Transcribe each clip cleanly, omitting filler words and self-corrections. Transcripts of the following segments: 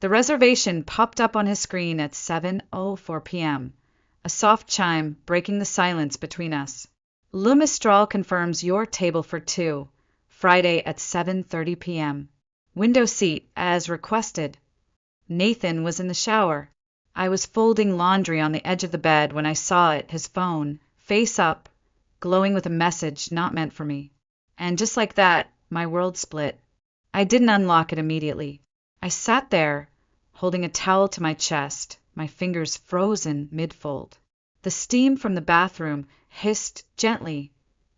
The reservation popped up on his screen at 7:04 p.m., a soft chime breaking the silence between us. Le Mistral confirms your table for two, Friday at 7:30 p.m. Window seat, as requested. Nathan was in the shower. I was folding laundry on the edge of the bed when I saw it, his phone, face up, glowing with a message not meant for me. And just like that, my world split. I didn't unlock it immediately. I sat there, holding a towel to my chest, my fingers frozen mid-fold. The steam from the bathroom hissed gently,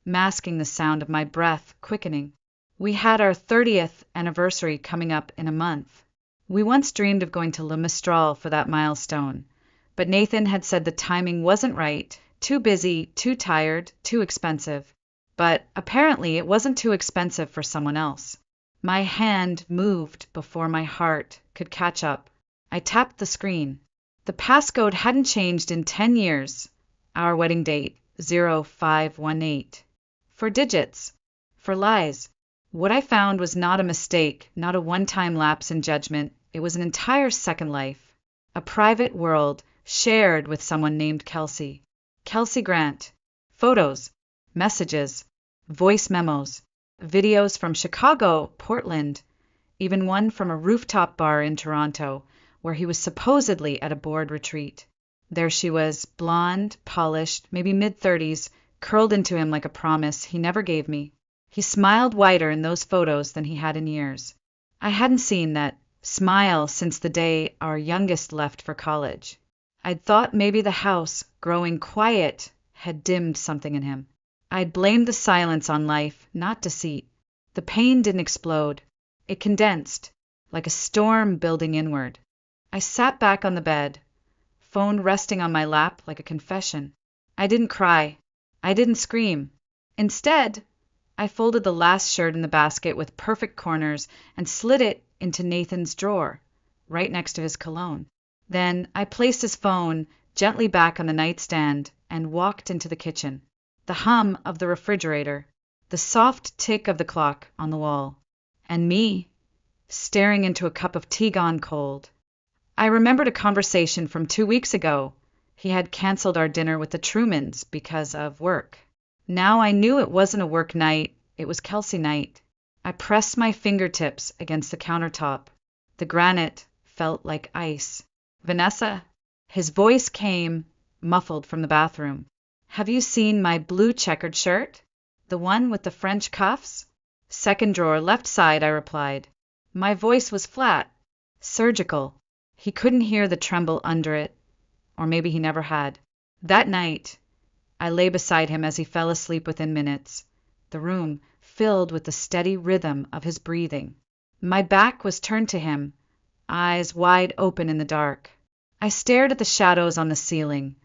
masking the sound of my breath quickening. We had our 30th anniversary coming up in a month. We once dreamed of going to Le Mistral for that milestone, but Nathan had said the timing wasn't right, too busy, too tired, too expensive. But apparently it wasn't too expensive for someone else. My hand moved before my heart could catch up. I tapped the screen. The passcode hadn't changed in 10 years. Our wedding date, 0518. For digits. For lies. What I found was not a mistake, not a one-time lapse in judgment. It was an entire second life. A private world shared with someone named Kelsey. Kelsey Grant. Photos. Messages. Voice memos. Videos from Chicago, Portland. Even one from a rooftop bar in Toronto, where he was supposedly at a board retreat. There she was, blonde, polished, maybe mid-30s, curled into him like a promise he never gave me. He smiled wider in those photos than he had in years. I hadn't seen that smile since the day our youngest left for college. I'd thought maybe the house, growing quiet, had dimmed something in him. I'd blamed the silence on life, not deceit. The pain didn't explode. It condensed, like a storm building inward. I sat back on the bed, phone resting on my lap like a confession. I didn't cry. I didn't scream. Instead, I folded the last shirt in the basket with perfect corners and slid it into Nathan's drawer, right next to his cologne. Then I placed his phone gently back on the nightstand and walked into the kitchen. The hum of the refrigerator, the soft tick of the clock on the wall, and me, staring into a cup of tea gone cold. I remembered a conversation from 2 weeks ago. He had canceled our dinner with the Trumans because of work. Now I knew it wasn't a work night, it was Kelsey night. I pressed my fingertips against the countertop. The granite felt like ice. Vanessa? His voice came, muffled from the bathroom. Have you seen my blue checkered shirt? The one with the French cuffs? Second drawer, left side, I replied. My voice was flat, surgical. He couldn't hear the tremble under it, or maybe he never had. That night, I lay beside him as he fell asleep within minutes, the room filled with the steady rhythm of his breathing. My back was turned to him, eyes wide open in the dark. I stared at the shadows on the ceiling,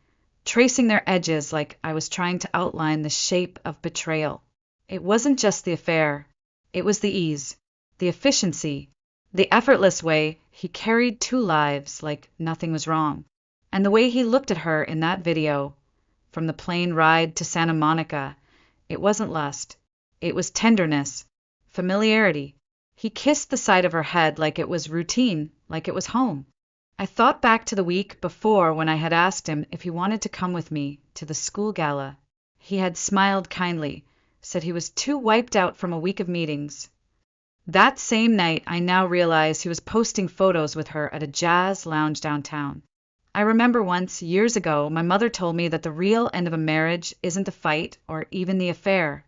tracing their edges like I was trying to outline the shape of betrayal. It wasn't just the affair. It was the ease, the efficiency, the effortless way he carried 2 lives like nothing was wrong. And the way he looked at her in that video, from the plane ride to Santa Monica, it wasn't lust. It was tenderness, familiarity. He kissed the side of her head like it was routine, like it was home. I thought back to the week before when I had asked him if he wanted to come with me to the school gala. He had smiled kindly, said he was too wiped out from a week of meetings. That same night, I now realized he was posting photos with her at a jazz lounge downtown. I remember once, years ago, my mother told me that the real end of a marriage isn't the fight or even the affair.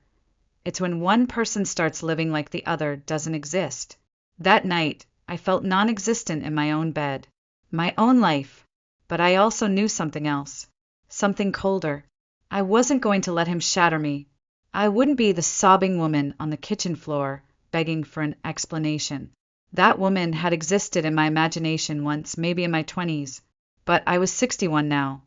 It's when one person starts living like the other doesn't exist. That night, I felt non-existent in my own bed, my own life, but I also knew something else, something colder. I wasn't going to let him shatter me. I wouldn't be the sobbing woman on the kitchen floor begging for an explanation. That woman had existed in my imagination once, maybe in my 20s, but I was 61 now.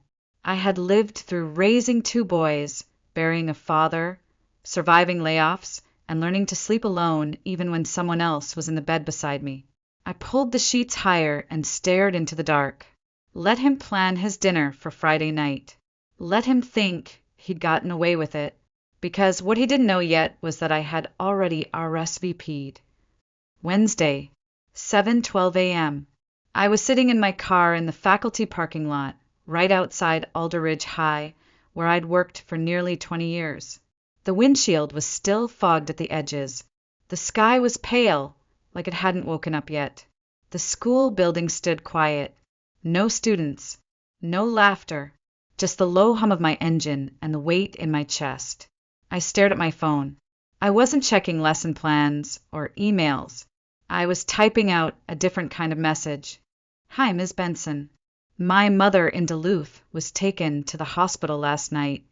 I had lived through raising 2 boys, burying a father, surviving layoffs, and learning to sleep alone even when someone else was in the bed beside me. I pulled the sheets higher and stared into the dark. Let him plan his dinner for Friday night. Let him think he'd gotten away with it, because what he didn't know yet was that I had already RSVP'd. Wednesday, 7:12 a.m. I was sitting in my car in the faculty parking lot, right outside Alder Ridge High, where I'd worked for nearly 20 years. The windshield was still fogged at the edges. The sky was pale, like it hadn't woken up yet. The school building stood quiet. No students, no laughter, just the low hum of my engine and the weight in my chest. I stared at my phone. I wasn't checking lesson plans or emails. I was typing out a different kind of message. Hi, Ms. Benson. My mother in Duluth was taken to the hospital last night.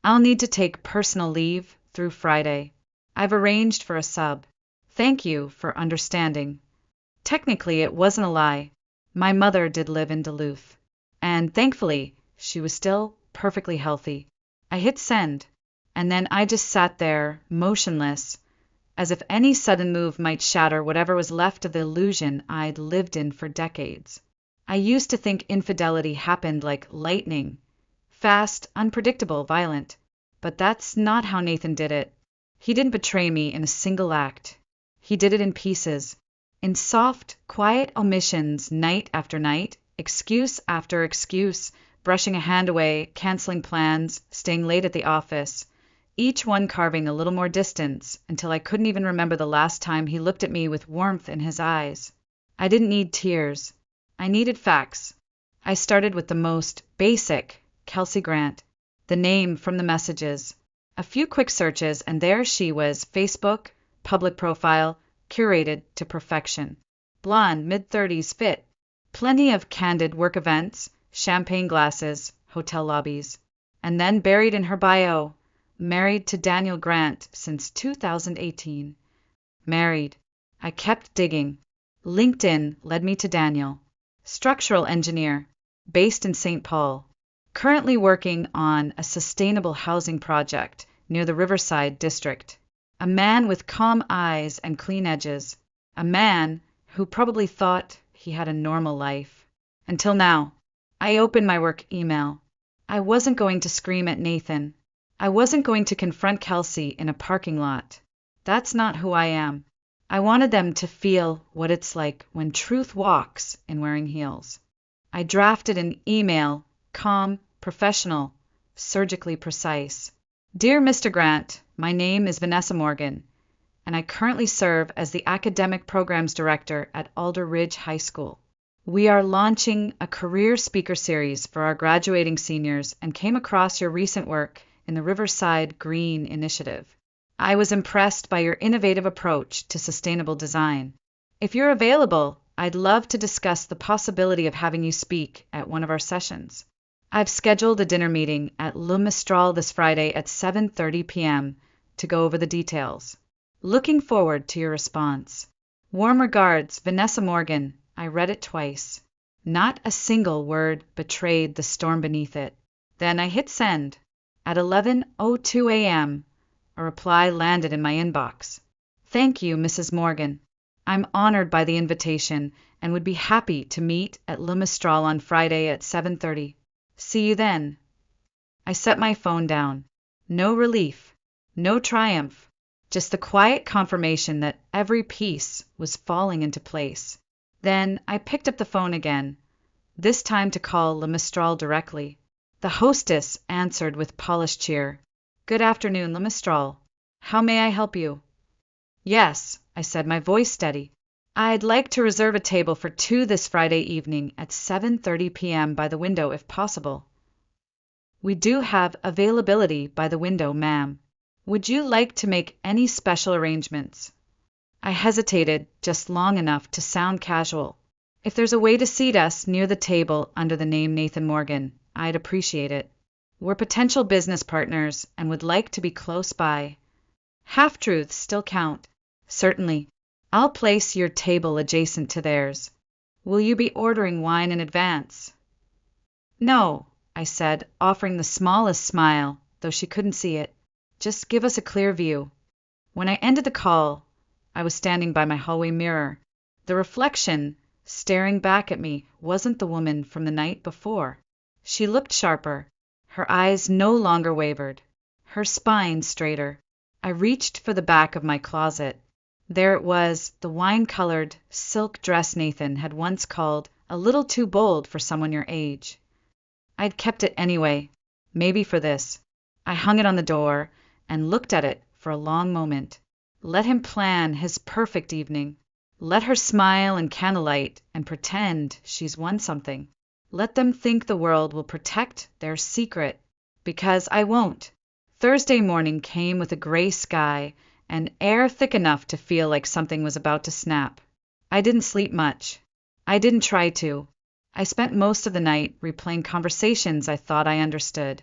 I'll need to take personal leave through Friday. I've arranged for a sub. Thank you for understanding. Technically, it wasn't a lie. My mother did live in Duluth. And thankfully, she was still perfectly healthy. I hit send, and then I just sat there, motionless, as if any sudden move might shatter whatever was left of the illusion I'd lived in for decades. I used to think infidelity happened like lightning, fast, unpredictable, violent. But that's not how Nathan did it. He didn't betray me in a single act. He did it in pieces, in soft, quiet omissions night after night, excuse after excuse, brushing a hand away, canceling plans, staying late at the office, each one carving a little more distance until I couldn't even remember the last time he looked at me with warmth in his eyes. I didn't need tears. I needed facts. I started with the most basic, Kelsey Grant, the name from the messages. A few quick searches, and there she was, Facebook, public profile, curated to perfection. Blonde, mid-30s, fit. Plenty of candid work events, champagne glasses, hotel lobbies. And then buried in her bio, married to Daniel Grant since 2018. Married. I kept digging. LinkedIn led me to Daniel. Structural engineer, based in St. Paul. Currently working on a sustainable housing project near the Riverside district. A man with calm eyes and clean edges. A man who probably thought he had a normal life. Until now. I opened my work email. I wasn't going to scream at Nathan. I wasn't going to confront Kelsey in a parking lot. That's not who I am. I wanted them to feel what it's like when truth walks in wearing heels. I drafted an email, calm, professional, surgically precise. Dear Mr. Grant, my name is Vanessa Morgan, and I currently serve as the Academic Programs Director at Alder Ridge High School. We are launching a career speaker series for our graduating seniors and came across your recent work in the Riverside Green Initiative. I was impressed by your innovative approach to sustainable design. If you're available, I'd love to discuss the possibility of having you speak at one of our sessions. I've scheduled a dinner meeting at Le Mistral this Friday at 7:30 p.m. to go over the details. Looking forward to your response. Warm regards, Vanessa Morgan. I read it twice. Not a single word betrayed the storm beneath it. Then I hit send. At 11:02 a.m., a reply landed in my inbox. Thank you, Mrs. Morgan. I'm honored by the invitation and would be happy to meet at Le Mistral on Friday at 7:30. See you then. I set my phone down. No relief, no triumph, just the quiet confirmation that every piece was falling into place. Then I picked up the phone again, this time to call Le Mistral directly. The hostess answered with polished cheer. Good afternoon, Le Mistral. How may I help you? Yes, I said, my voice steady. I'd like to reserve a table for 2 this Friday evening at 7:30 p.m. by the window if possible. We do have availability by the window, ma'am. Would you like to make any special arrangements? I hesitated just long enough to sound casual. If there's a way to seat us near the table under the name Nathan Morgan, I'd appreciate it. We're potential business partners and would like to be close by. Half-truths still count. Certainly. I'll place your table adjacent to theirs. Will you be ordering wine in advance? No, I said, offering the smallest smile, though she couldn't see it. Just give us a clear view. When I ended the call, I was standing by my hallway mirror. The reflection, staring back at me, wasn't the woman from the night before. She looked sharper. Her eyes no longer wavered. Her spine straighter. I reached for the back of my closet. There it was, the wine-colored silk dress Nathan had once called a little too bold for someone your age. I'd kept it anyway, maybe for this. I hung it on the door and looked at it for a long moment. Let him plan his perfect evening. Let her smile in candlelight and pretend she's won something. Let them think the world will protect their secret, because I won't. Thursday morning came with a gray sky and air thick enough to feel like something was about to snap. I didn't sleep much. I didn't try to. I spent most of the night replaying conversations I thought I understood.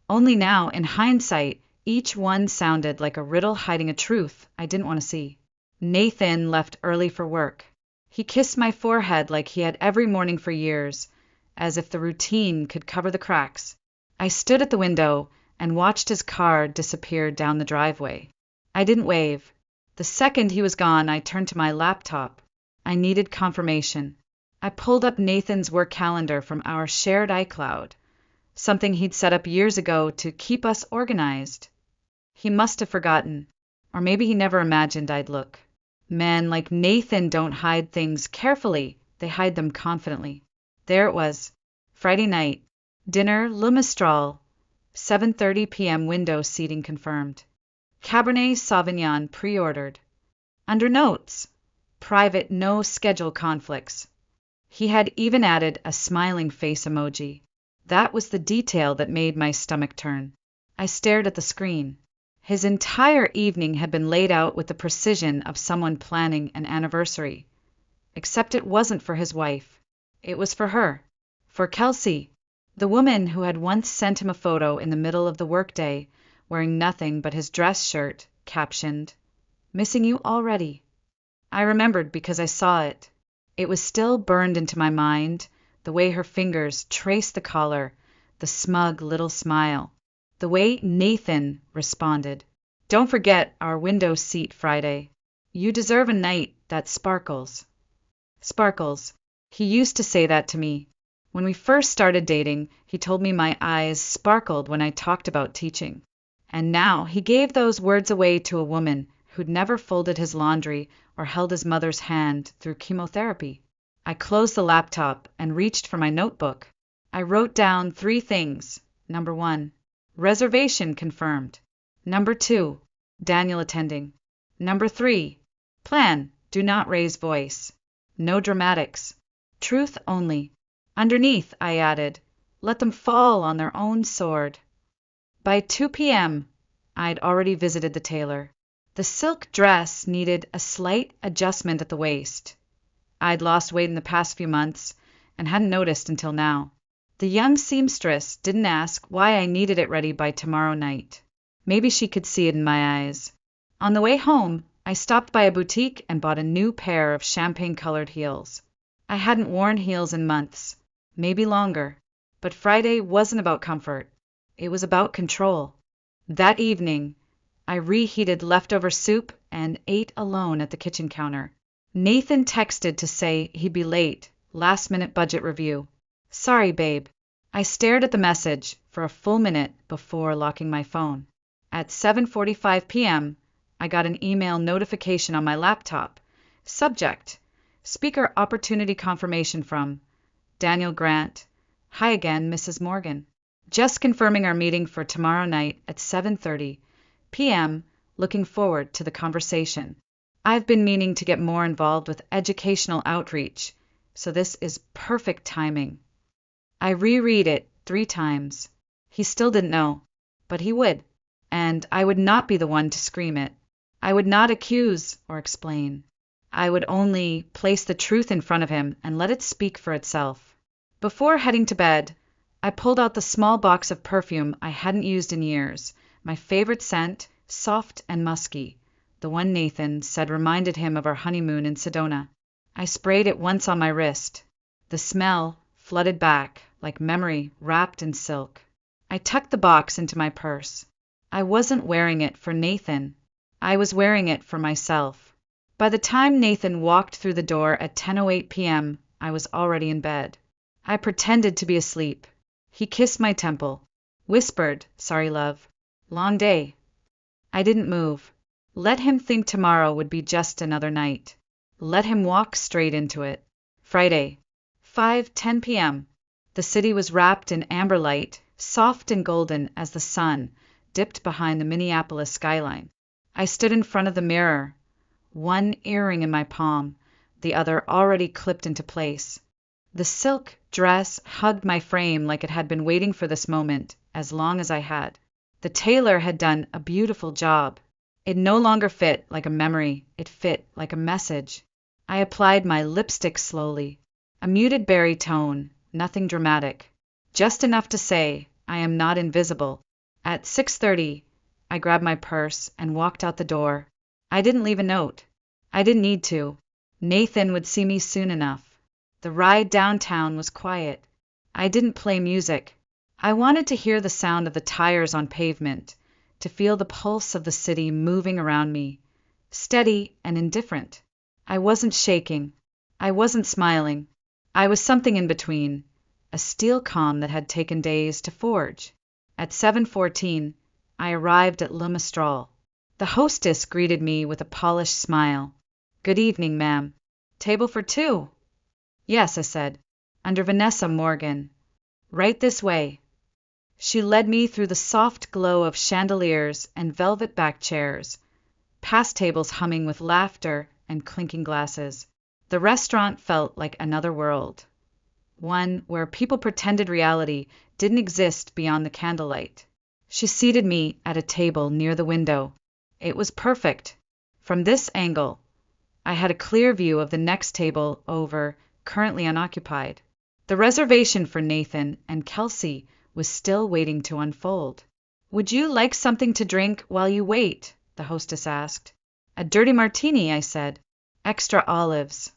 Only now, in hindsight, each one sounded like a riddle hiding a truth I didn't want to see. Nathan left early for work. He kissed my forehead like he had every morning for years, as if the routine could cover the cracks. I stood at the window and watched his car disappear down the driveway. I didn't wave. The second he was gone, I turned to my laptop. I needed confirmation. I pulled up Nathan's work calendar from our shared iCloud, something he'd set up years ago to keep us organized. He must have forgotten, or maybe he never imagined I'd look. Men like Nathan don't hide things carefully, they hide them confidently. There it was. Friday night. Dinner, Le Mistral. 7:30 p.m. window seating confirmed. Cabernet Sauvignon pre-ordered. Under notes, private, no schedule conflicts. He had even added a smiling face emoji. That was the detail that made my stomach turn. I stared at the screen. His entire evening had been laid out with the precision of someone planning an anniversary. Except it wasn't for his wife. It was for her. For Kelsey, the woman who had once sent him a photo in the middle of the workday, wearing nothing but his dress shirt, captioned, "Missing you already." I remembered because I saw it. It was still burned into my mind, the way her fingers traced the collar, the smug little smile, the way Nathan responded. "Don't forget our window seat Friday. You deserve a night that sparkles." Sparkles. He used to say that to me. When we first started dating, he told me my eyes sparkled when I talked about teaching. And now he gave those words away to a woman who'd never folded his laundry or held his mother's hand through chemotherapy. I closed the laptop and reached for my notebook. I wrote down 3 things. Number 1, reservation confirmed. Number 2, Daniel attending. Number 3, plan, do not raise voice. No dramatics. Truth only. Underneath, I added, let them fall on their own sword. By 2 p.m., I'd already visited the tailor. The silk dress needed a slight adjustment at the waist. I'd lost weight in the past few months and hadn't noticed until now. The young seamstress didn't ask why I needed it ready by tomorrow night. Maybe she could see it in my eyes. On the way home, I stopped by a boutique and bought a new pair of champagne-colored heels. I hadn't worn heels in months, maybe longer, but Friday wasn't about comfort. It was about control. That evening, I reheated leftover soup and ate alone at the kitchen counter. Nathan texted to say he'd be late, last-minute budget review. Sorry, babe. I stared at the message for a full minute before locking my phone. At 7:45 p.m., I got an email notification on my laptop. Subject: Speaker opportunity confirmation from Daniel Grant. Hi again, Mrs. Morgan. Just confirming our meeting for tomorrow night at 7:30 p.m. Looking forward to the conversation. I've been meaning to get more involved with educational outreach, so this is perfect timing. I reread it 3 times. He still didn't know, but he would, and I would not be the one to scream it. I would not accuse or explain. I would only place the truth in front of him and let it speak for itself. Before heading to bed, I pulled out the small box of perfume I hadn't used in years, my favorite scent, soft and musky, the one Nathan said reminded him of our honeymoon in Sedona. I sprayed it once on my wrist. The smell flooded back, like memory wrapped in silk. I tucked the box into my purse. I wasn't wearing it for Nathan. I was wearing it for myself. By the time Nathan walked through the door at 10:08 p.m., I was already in bed. I pretended to be asleep. He kissed my temple, whispered, "Sorry, love. Long day." I didn't move. Let him think tomorrow would be just another night. Let him walk straight into it. Friday. 5:10 p.m. The city was wrapped in amber light, soft and golden as the sun dipped behind the Minneapolis skyline. I stood in front of the mirror, one earring in my palm, the other already clipped into place. The silk dress hugged my frame like it had been waiting for this moment as long as I had. The tailor had done a beautiful job. It no longer fit like a memory, it fit like a message. I applied my lipstick slowly, a muted berry tone, nothing dramatic, just enough to say, I am not invisible. At 6:30, I grabbed my purse and walked out the door. I didn't leave a note. I didn't need to. Nathan would see me soon enough. The ride downtown was quiet. I didn't play music. I wanted to hear the sound of the tires on pavement, to feel the pulse of the city moving around me, steady and indifferent. I wasn't shaking. I wasn't smiling. I was something in between, a steel calm that had taken days to forge. At 7:14, I arrived at Le Mistral. The hostess greeted me with a polished smile. "Good evening, ma'am. Table for two?" "Yes," I said, "under Vanessa Morgan. Right this way." She led me through the soft glow of chandeliers and velvet-backed chairs, past tables humming with laughter and clinking glasses. The restaurant felt like another world, one where people pretended reality didn't exist beyond the candlelight. She seated me at a table near the window. It was perfect. From this angle, I had a clear view of the next table over, currently unoccupied. The reservation for Nathan and Kelsey was still waiting to unfold. "Would you like something to drink while you wait?" the hostess asked. "A dirty martini," I said. "Extra olives."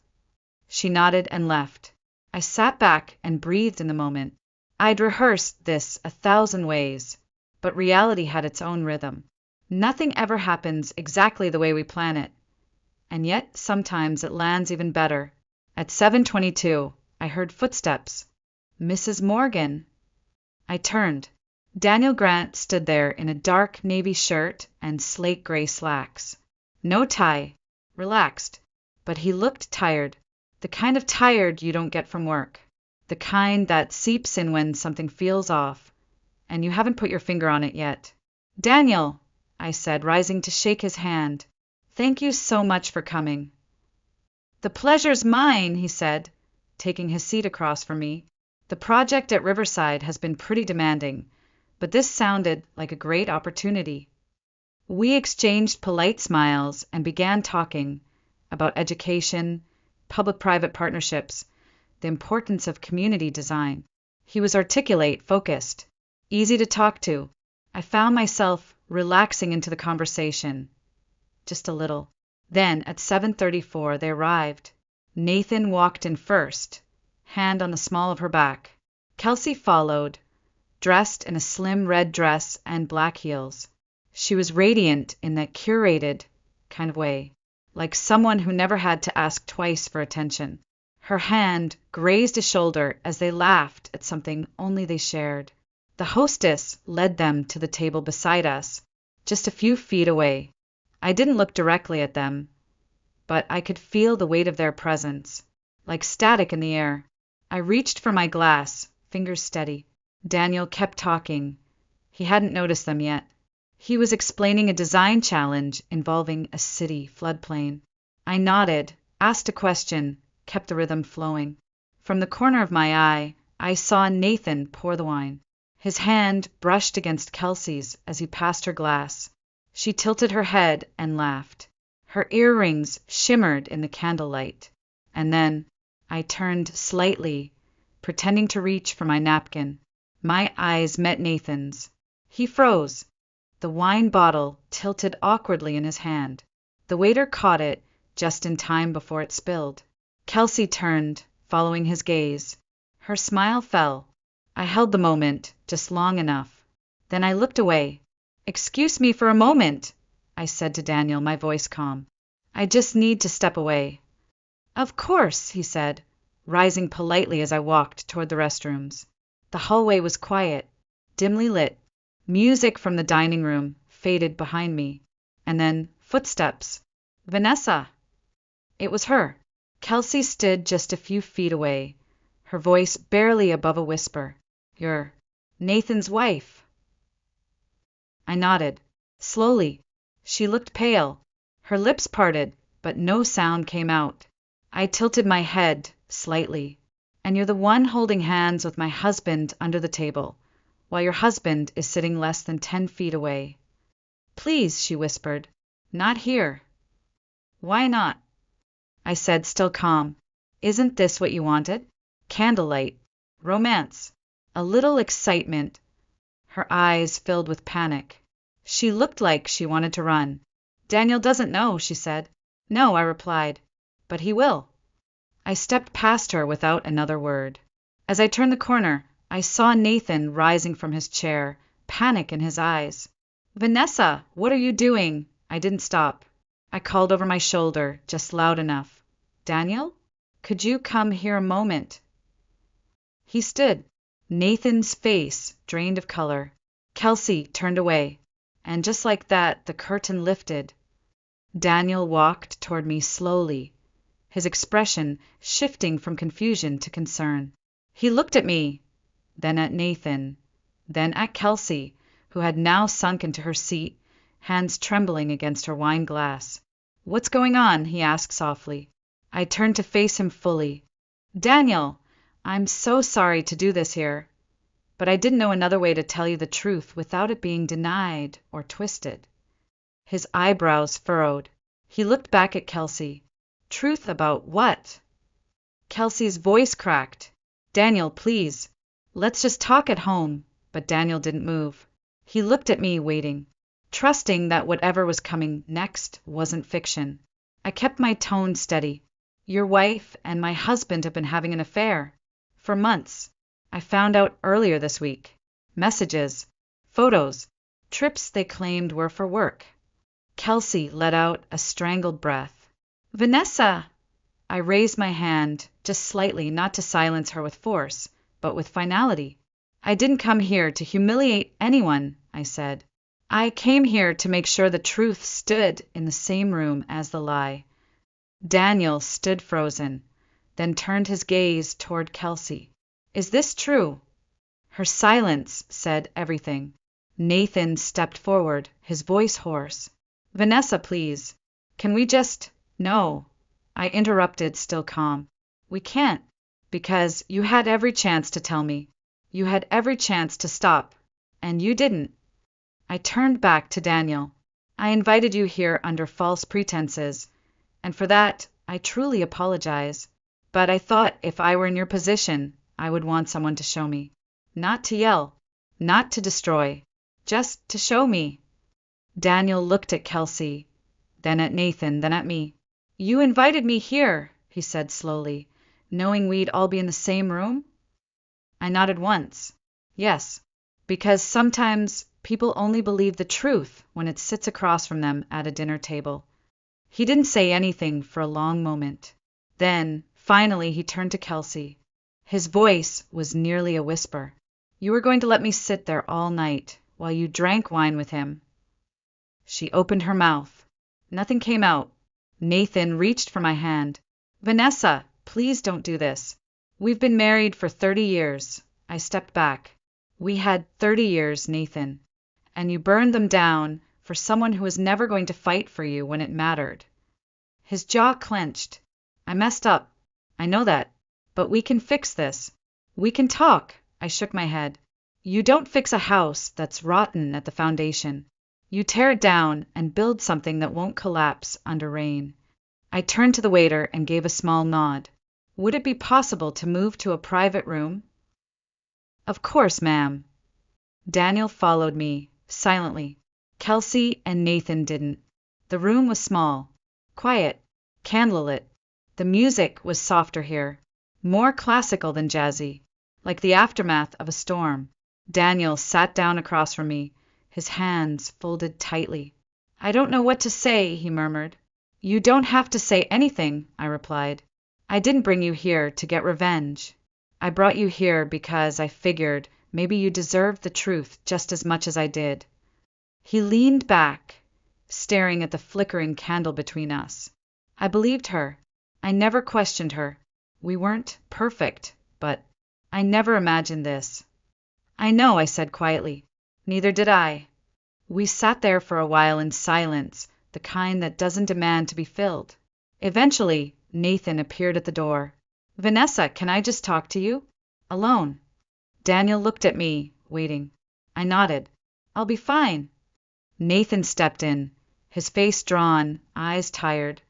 She nodded and left. I sat back and breathed in the moment. I'd rehearsed this 1,000 ways, but reality had its own rhythm. Nothing ever happens exactly the way we plan it, and yet sometimes it lands even better. At 7:22, I heard footsteps. "Mrs. Morgan." I turned. Daniel Grant stood there in a dark navy shirt and slate gray slacks. No tie, relaxed, but he looked tired. The kind of tired you don't get from work. The kind that seeps in when something feels off, and you haven't put your finger on it yet. "Daniel," I said, rising to shake his hand. "Thank you so much for coming." "The pleasure's mine," he said, taking his seat across from me. "The project at Riverside has been pretty demanding, but this sounded like a great opportunity." We exchanged polite smiles and began talking about education, public-private partnerships, the importance of community design. He was articulate, focused, easy to talk to. I found myself relaxing into the conversation, just a little. Then, at 7:34, they arrived. Nathan walked in first, hand on the small of her back. Kelsey followed, dressed in a slim red dress and black heels. She was radiant in that curated kind of way, like someone who never had to ask twice for attention. Her hand grazed a shoulder as they laughed at something only they shared. The hostess led them to the table beside us, just a few feet away. I didn't look directly at them, but I could feel the weight of their presence, like static in the air. I reached for my glass, fingers steady. Daniel kept talking. He hadn't noticed them yet. He was explaining a design challenge involving a city floodplain. I nodded, asked a question, kept the rhythm flowing. From the corner of my eye, I saw Nathan pour the wine. His hand brushed against Kelsey's as he passed her glass. She tilted her head and laughed. Her earrings shimmered in the candlelight. And then I turned slightly, pretending to reach for my napkin. My eyes met Nathan's. He froze. The wine bottle tilted awkwardly in his hand. The waiter caught it just in time before it spilled. Kelsey turned, following his gaze. Her smile fell. I held the moment just long enough. Then I looked away. "Excuse me for a moment," I said to Daniel, my voice calm. "I just need to step away." "Of course," he said, rising politely as I walked toward the restrooms. The hallway was quiet, dimly lit. Music from the dining room faded behind me. And then footsteps. "Vanessa!" It was her. Kelsey stood just a few feet away, her voice barely above a whisper. You're Nathan's wife. I nodded. Slowly. She looked pale. Her lips parted, but no sound came out. I tilted my head slightly. And you're the one holding hands with my husband under the table, while your husband is sitting less than 10 feet away. Please, she whispered. Not here. Why not? I said, still calm. Isn't this what you wanted? Candlelight. Romance. A little excitement. Her eyes filled with panic. She looked like she wanted to run. Daniel doesn't know, she said. No, I replied. But he will. I stepped past her without another word. As I turned the corner, I saw Nathan rising from his chair, panic in his eyes. Vanessa, what are you doing? I didn't stop. I called over my shoulder, just loud enough. Daniel? Could you come here a moment? He stood. Nathan's face drained of color. Kelsey turned away. And just like that, the curtain lifted. Daniel walked toward me slowly, his expression shifting from confusion to concern. He looked at me, then at Nathan, then at Kelsey, who had now sunk into her seat, hands trembling against her wine glass. What's going on? He asked softly. I turned to face him fully. Daniel, I'm so sorry to do this here, but I didn't know another way to tell you the truth without it being denied or twisted. His eyebrows furrowed. He looked back at Kelsey. Truth about what? Kelsey's voice cracked. Daniel, please. Let's just talk at home. But Daniel didn't move. He looked at me, waiting, trusting that whatever was coming next wasn't fiction. I kept my tone steady. Your wife and my husband have been having an affair. For months. I found out earlier this week. Messages. Photos. Trips they claimed were for work. Kelsey let out a strangled breath. Vanessa! I raised my hand, just slightly, not to silence her with force, but with finality. I didn't come here to humiliate anyone, I said. I came here to make sure the truth stood in the same room as the lie. Daniel stood frozen, then turned his gaze toward Kelsey. Is this true? Her silence said everything. Nathan stepped forward, his voice hoarse. Vanessa, please. Can we just... No, I interrupted, still calm. We can't, because you had every chance to tell me. You had every chance to stop, and you didn't. I turned back to Daniel. I invited you here under false pretenses, and for that I truly apologize. But I thought if I were in your position, I would want someone to show me. Not to yell, not to destroy, just to show me. Daniel looked at Kelsey, then at Nathan, then at me. You invited me here, he said slowly, knowing we'd all be in the same room? I nodded once. Yes, because sometimes people only believe the truth when it sits across from them at a dinner table. He didn't say anything for a long moment. Then, finally, he turned to Kelsey. His voice was nearly a whisper. You were going to let me sit there all night while you drank wine with him. She opened her mouth. Nothing came out. Nathan reached for my hand. Vanessa, please don't do this. We've been married for 30 years. I stepped back. We had 30 years, Nathan. And you burned them down for someone who was never going to fight for you when it mattered. His jaw clenched. I messed up. I know that. But we can fix this. We can talk. I shook my head. You don't fix a house that's rotten at the foundation. You tear it down and build something that won't collapse under rain. I turned to the waiter and gave a small nod. Would it be possible to move to a private room? Of course, ma'am. Daniel followed me, silently. Kelsey and Nathan didn't. The room was small, quiet, candlelit. The music was softer here, more classical than jazzy, like the aftermath of a storm. Daniel sat down across from me, his hands folded tightly. I don't know what to say, he murmured. You don't have to say anything, I replied. I didn't bring you here to get revenge. I brought you here because I figured maybe you deserved the truth just as much as I did. He leaned back, staring at the flickering candle between us. I believed her. I never questioned her. We weren't perfect, but I never imagined this. I know, I said quietly. Neither did I. We sat there for a while in silence, the kind that doesn't demand to be filled. Eventually, Nathan appeared at the door. Vanessa, can I just talk to you? Alone. Daniel looked at me, waiting. I nodded. I'll be fine. Nathan stepped in, his face drawn, eyes tired.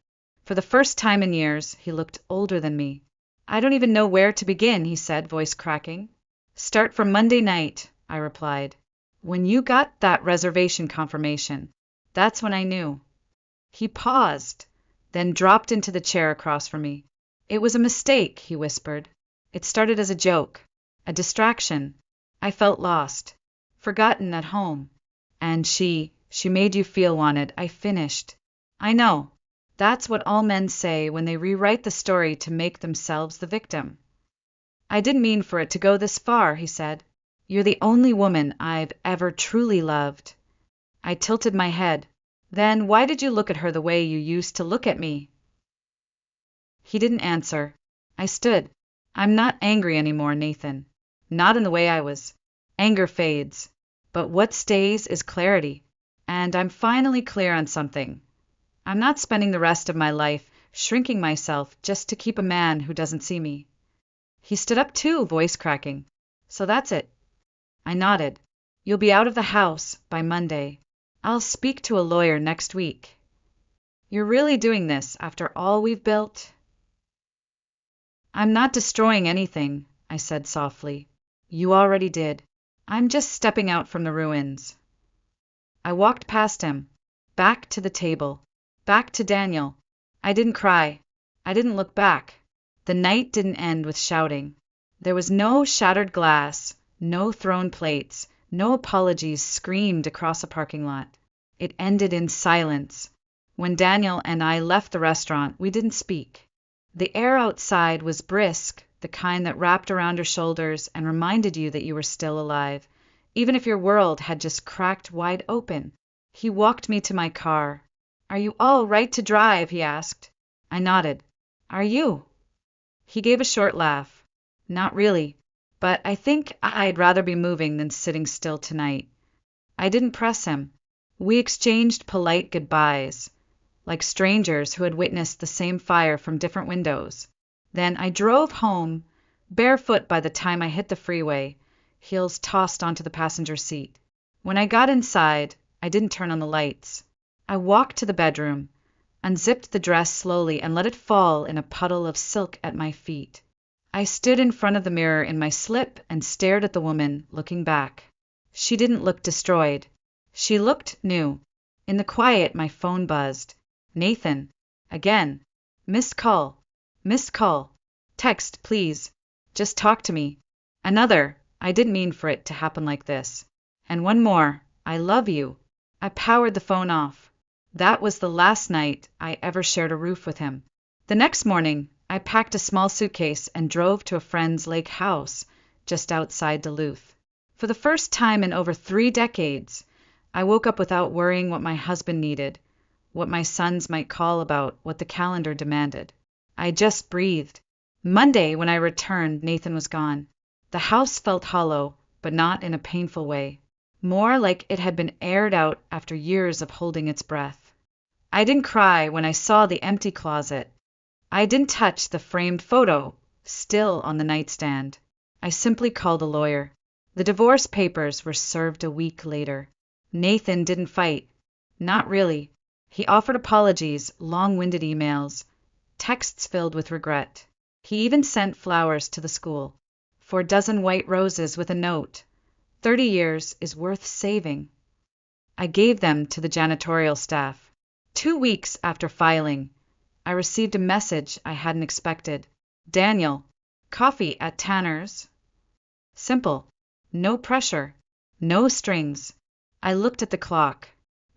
For the first time in years, he looked older than me. I don't even know where to begin, he said, voice cracking. Start from Monday night, I replied. When you got that reservation confirmation, that's when I knew. He paused, then dropped into the chair across from me. It was a mistake, he whispered. It started as a joke, a distraction. I felt lost, forgotten at home. And she made you feel wanted, I finished. I know. That's what all men say when they rewrite the story to make themselves the victim. I didn't mean for it to go this far, he said. You're the only woman I've ever truly loved. I tilted my head. Then why did you look at her the way you used to look at me? He didn't answer. I stood. I'm not angry anymore, Nathan. Not in the way I was. Anger fades. But what stays is clarity. And I'm finally clear on something. I'm not spending the rest of my life shrinking myself just to keep a man who doesn't see me. He stood up too, voice cracking. So that's it. I nodded. You'll be out of the house by Monday. I'll speak to a lawyer next week. You're really doing this after all we've built? I'm not destroying anything, I said softly. You already did. I'm just stepping out from the ruins. I walked past him, back to the table, back to Daniel. I didn't cry. I didn't look back. The night didn't end with shouting. There was no shattered glass, no thrown plates, no apologies screamed across a parking lot. It ended in silence. When Daniel and I left the restaurant, we didn't speak. The air outside was brisk, the kind that wrapped around your shoulders and reminded you that you were still alive, even if your world had just cracked wide open. He walked me to my car. Are you all right to drive? He asked. I nodded. Are you? He gave a short laugh. Not really, but I think I'd rather be moving than sitting still tonight. I didn't press him. We exchanged polite goodbyes, like strangers who had witnessed the same fire from different windows. Then I drove home, barefoot by the time I hit the freeway, heels tossed onto the passenger seat. When I got inside, I didn't turn on the lights. I walked to the bedroom, unzipped the dress slowly and let it fall in a puddle of silk at my feet. I stood in front of the mirror in my slip and stared at the woman, looking back. She didn't look destroyed. She looked new. In the quiet, my phone buzzed. Nathan. Again. Missed call. Missed call. Text, please. Just talk to me. Another. I didn't mean for it to happen like this. And one more. I love you. I powered the phone off. That was the last night I ever shared a roof with him. The next morning, I packed a small suitcase and drove to a friend's lake house just outside Duluth. For the first time in over 3 decades, I woke up without worrying what my husband needed, what my sons might call about, what the calendar demanded. I just breathed. Monday, when I returned, Nathan was gone. The house felt hollow, but not in a painful way. More like it had been aired out after years of holding its breath. I didn't cry when I saw the empty closet. I didn't touch the framed photo, still on the nightstand. I simply called a lawyer. The divorce papers were served a week later. Nathan didn't fight. Not really. He offered apologies, long-winded emails, texts filled with regret. He even sent flowers to the school. 4 dozen white roses with a note. 30 years is worth saving. I gave them to the janitorial staff. 2 weeks after filing, I received a message I hadn't expected. Daniel, coffee at Tanner's? Simple. No pressure. No strings. I looked at the clock.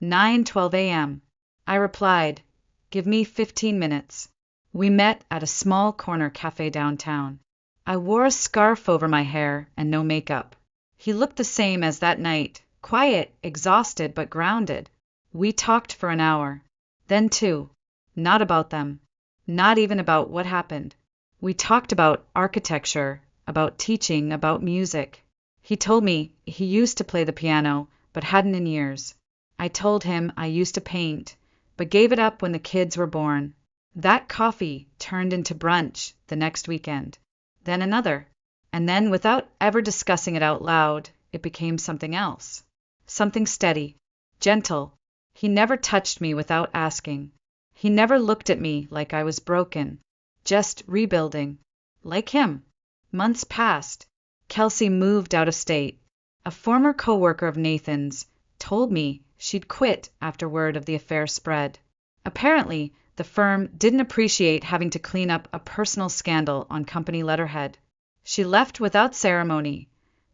9:12 a.m. I replied, give me 15 minutes. We met at a small corner cafe downtown. I wore a scarf over my hair and no makeup. He looked the same as that night, quiet, exhausted, but grounded. We talked for an hour. Then 2. Not about them. Not even about what happened. We talked about architecture, about teaching, about music. He told me he used to play the piano, but hadn't in years. I told him I used to paint, but gave it up when the kids were born. That coffee turned into brunch the next weekend, then another, and then, without ever discussing it out loud, it became something else. Something steady, gentle. He never touched me without asking. He never looked at me like I was broken, just rebuilding. Like him. Months passed. Kelsey moved out of state. A former coworker of Nathan's told me she'd quit after word of the affair spread. Apparently, the firm didn't appreciate having to clean up a personal scandal on company letterhead. She left without ceremony,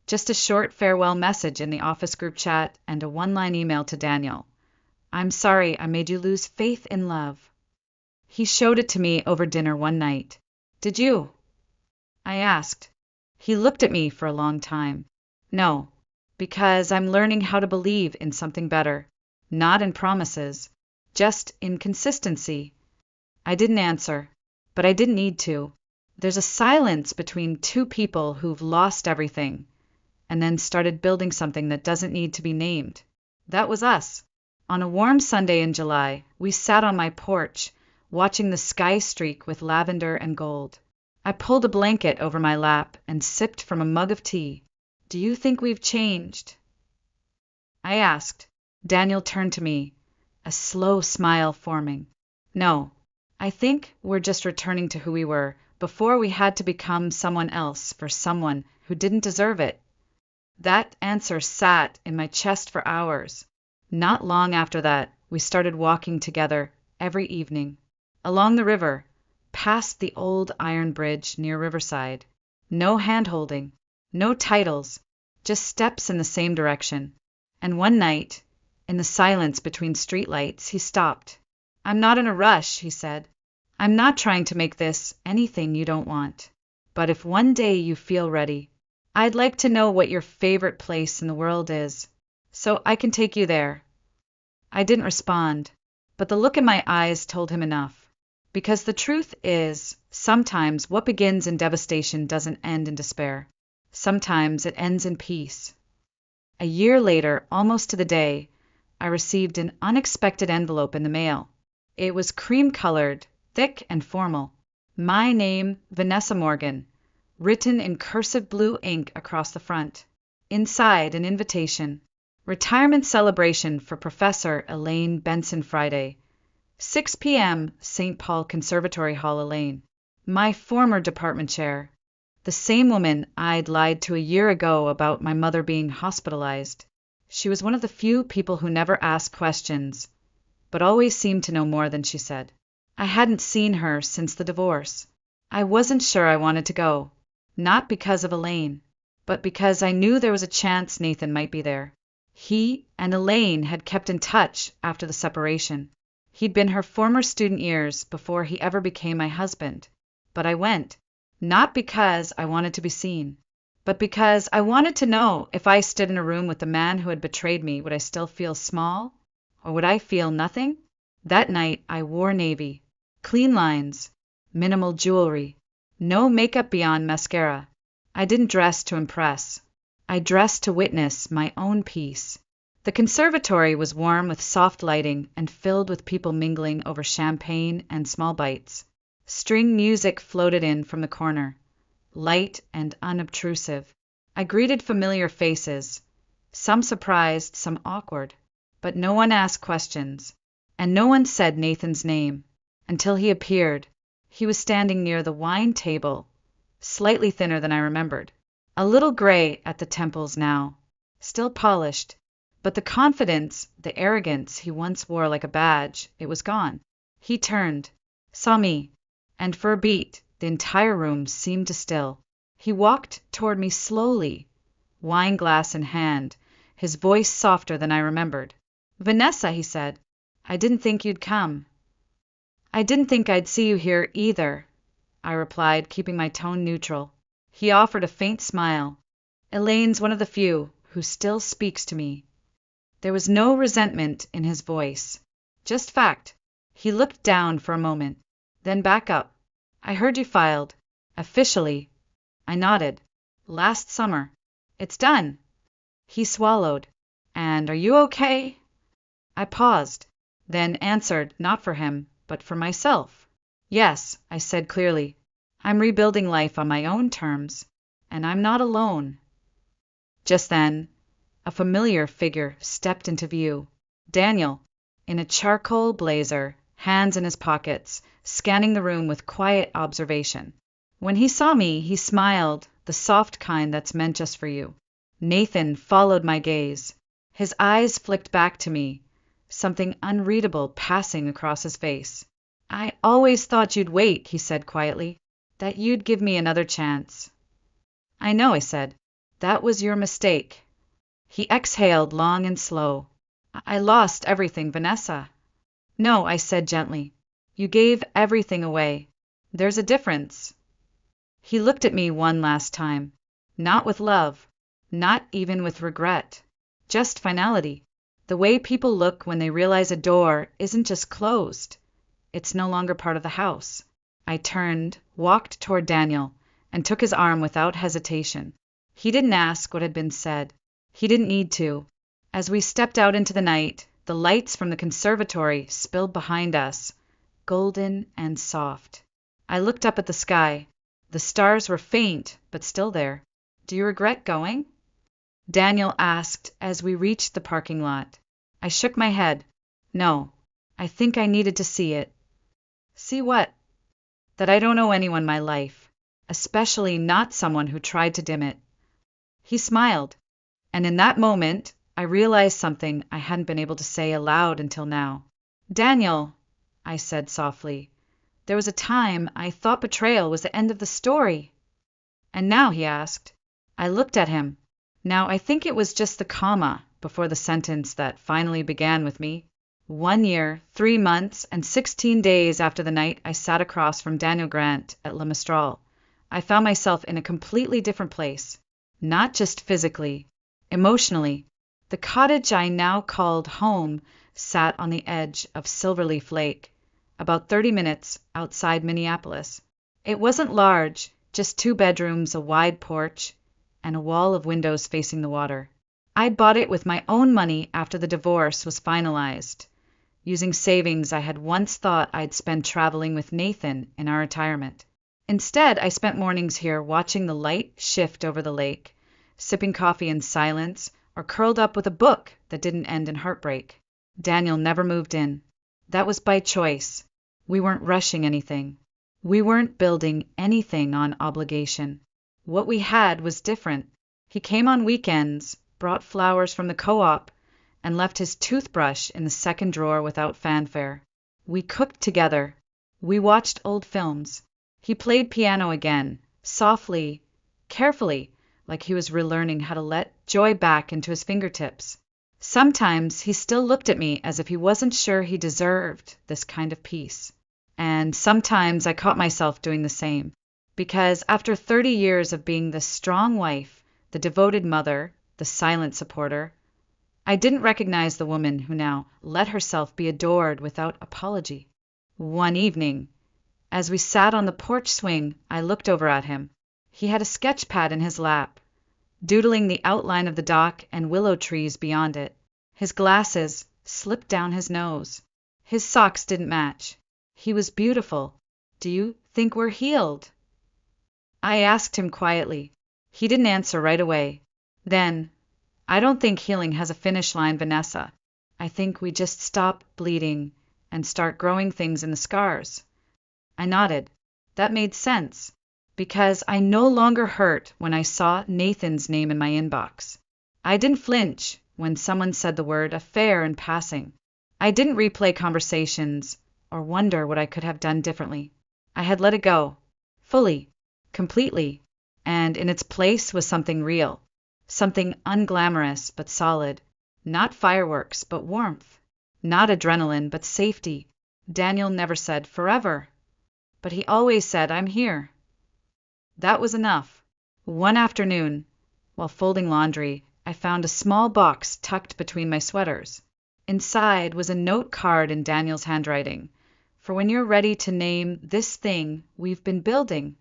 just a short farewell message in the office group chat and a one-line email to Daniel. "I'm sorry I made you lose faith in love." He showed it to me over dinner one night. "Did you?" I asked. He looked at me for a long time. "No, because I'm learning how to believe in something better, not in promises, just in consistency." I didn't answer, but I didn't need to. There's a silence between two people who've lost everything and then started building something that doesn't need to be named. That was us. On a warm Sunday in July, we sat on my porch, watching the sky streak with lavender and gold. I pulled a blanket over my lap and sipped from a mug of tea. "Do you think we've changed?" I asked. Daniel turned to me, a slow smile forming. "No, I think we're just returning to who we were before we had to become someone else for someone who didn't deserve it." That answer sat in my chest for hours. Not long after that, we started walking together every evening, along the river, past the old iron bridge near Riverside. No hand-holding, no titles, just steps in the same direction. And one night, in the silence between streetlights, he stopped. "I'm not in a rush," he said. "I'm not trying to make this anything you don't want. But if one day you feel ready, I'd like to know what your favorite place in the world is, so I can take you there." I didn't respond, but the look in my eyes told him enough. Because the truth is, sometimes what begins in devastation doesn't end in despair. Sometimes it ends in peace. A year later, almost to the day, I received an unexpected envelope in the mail. It was cream-colored, thick and formal. My name, Vanessa Morgan, written in cursive blue ink across the front. Inside, an invitation. Retirement celebration for Professor Elaine Benson Friday. 6 p.m., St. Paul Conservatory Hall, Elaine. My former department chair. The same woman I'd lied to a year ago about my mother being hospitalized. She was one of the few people who never asked questions, but always seemed to know more than she said. I hadn't seen her since the divorce. I wasn't sure I wanted to go, not because of Elaine, but because I knew there was a chance Nathan might be there. He and Elaine had kept in touch after the separation. He'd been her former student years before he ever became my husband. But I went, not because I wanted to be seen, but because I wanted to know if I stood in a room with the man who had betrayed me, would I still feel small? Or would I feel nothing? That night I wore navy, clean lines, minimal jewelry, no makeup beyond mascara. I didn't dress to impress. I dressed to witness my own peace. The conservatory was warm with soft lighting and filled with people mingling over champagne and small bites. String music floated in from the corner, light and unobtrusive. I greeted familiar faces, some surprised, some awkward, but no one asked questions, and no one said Nathan's name, until he appeared. He was standing near the wine table, slightly thinner than I remembered, a little gray at the temples now, still polished, but the confidence, the arrogance he once wore like a badge, it was gone. He turned, saw me, and for a beat, the entire room seemed to still. He walked toward me slowly, wine glass in hand, his voice softer than I remembered. "Vanessa," he said, "I didn't think you'd come." "I didn't think I'd see you here either," I replied, keeping my tone neutral. He offered a faint smile. "Elaine's one of the few who still speaks to me." There was no resentment in his voice, just fact. He looked down for a moment, then back up. "I heard you filed. Officially." I nodded. Last summer. It's done. He swallowed. And are you okay? I paused, then answered not for him, but for myself. Yes, I said clearly. I'm rebuilding life on my own terms, and I'm not alone. Just then, a familiar figure stepped into view. Daniel, in a charcoal blazer, hands in his pockets, scanning the room with quiet observation. When he saw me, he smiled, the soft kind that's meant just for you. Nathan followed my gaze. His eyes flicked back to me, something unreadable passing across his face. I always thought you'd wait, he said quietly, that you'd give me another chance. I know, I said. That was your mistake. He exhaled long and slow. I lost everything, Vanessa. No, I said gently. You gave everything away. There's a difference. He looked at me one last time. Not with love. Not even with regret. Just finality. The way people look when they realize a door isn't just closed. It's no longer part of the house. I turned, walked toward Daniel, and took his arm without hesitation. He didn't ask what had been said. He didn't need to. As we stepped out into the night, the lights from the conservatory spilled behind us, golden and soft. I looked up at the sky. The stars were faint, but still there. Do you regret going? Daniel asked as we reached the parking lot. I shook my head. No, I think I needed to see it. See what? That I don't owe anyone my life, especially not someone who tried to dim it. He smiled, and in that moment, I realized something I hadn't been able to say aloud until now. Daniel, I said softly, there was a time I thought betrayal was the end of the story. And now, he asked. I looked at him. Now, I think it was just the comma before the sentence that finally began with me. 1 year, 3 months, and 16 days after the night I sat across from Daniel Grant at Le Mistral, I found myself in a completely different place. Not just physically, emotionally. The cottage I now called home sat on the edge of Silverleaf Lake, about 30 minutes outside Minneapolis. It wasn't large, just 2 bedrooms, a wide porch, and a wall of windows facing the water. I bought it with my own money after the divorce was finalized, using savings I had once thought I'd spend traveling with Nathan in our retirement. Instead, I spent mornings here watching the light shift over the lake, sipping coffee in silence, or curled up with a book that didn't end in heartbreak. Daniel never moved in. That was by choice. We weren't rushing anything. We weren't building anything on obligation. What we had was different. He came on weekends, brought flowers from the co-op, and left his toothbrush in the second drawer without fanfare. We cooked together. We watched old films. He played piano again, softly, carefully, like he was relearning how to let joy back into his fingertips. Sometimes he still looked at me as if he wasn't sure he deserved this kind of peace. And sometimes I caught myself doing the same, because after 30 years of being the strong wife, the devoted mother, the silent supporter, I didn't recognize the woman who now let herself be adored without apology. One evening, as we sat on the porch swing, I looked over at him. He had a sketch pad in his lap, doodling the outline of the dock and willow trees beyond it. His glasses slipped down his nose. His socks didn't match. He was beautiful. Do you think we're healed? I asked him quietly. He didn't answer right away. Then, I don't think healing has a finish line, Vanessa. I think we just stop bleeding and start growing things in the scars. I nodded. That made sense, because I no longer hurt when I saw Nathan's name in my inbox. I didn't flinch when someone said the word affair in passing. I didn't replay conversations or wonder what I could have done differently. I had let it go, fully, completely, and in its place was something real, something unglamorous but solid, not fireworks but warmth, not adrenaline but safety. Daniel never said forever, but he always said, I'm here. That was enough. One afternoon, while folding laundry, I found a small box tucked between my sweaters. Inside was a note card in Daniel's handwriting, for when you're ready to name this thing we've been building.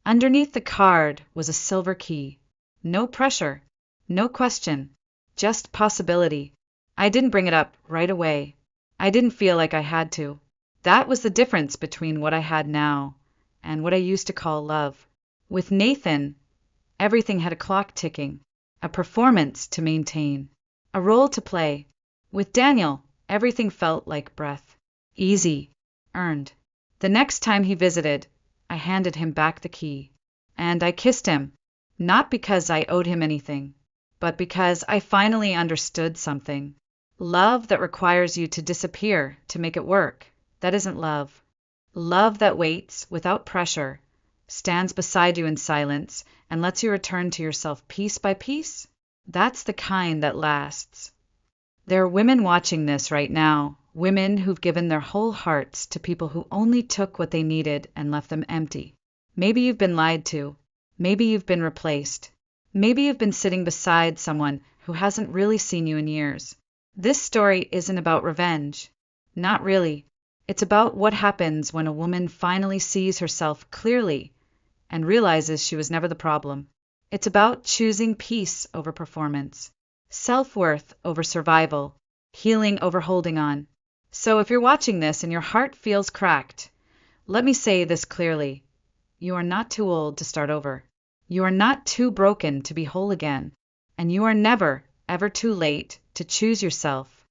Underneath the card was a silver key. No pressure, no question, just possibility. I didn't bring it up right away. I didn't feel like I had to. That was the difference between what I had now and what I used to call love. With Nathan, everything had a clock ticking, a performance to maintain, a role to play. With Daniel, everything felt like breath. Easy, earned. The next time he visited, I handed him back the key. And I kissed him, not because I owed him anything, but because I finally understood something. Love that requires you to disappear to make it work, that isn't love. Love that waits without pressure, stands beside you in silence, and lets you return to yourself piece by piece, that's the kind that lasts. There are women watching this right now, women who've given their whole hearts to people who only took what they needed and left them empty. Maybe you've been lied to. Maybe you've been replaced. Maybe you've been sitting beside someone who hasn't really seen you in years. This story isn't about revenge. Not really. It's about what happens when a woman finally sees herself clearly and realizes she was never the problem. It's about choosing peace over performance, self-worth over survival, healing over holding on. So if you're watching this and your heart feels cracked, let me say this clearly. You are not too old to start over. You are not too broken to be whole again. And you are never, ever too late to choose yourself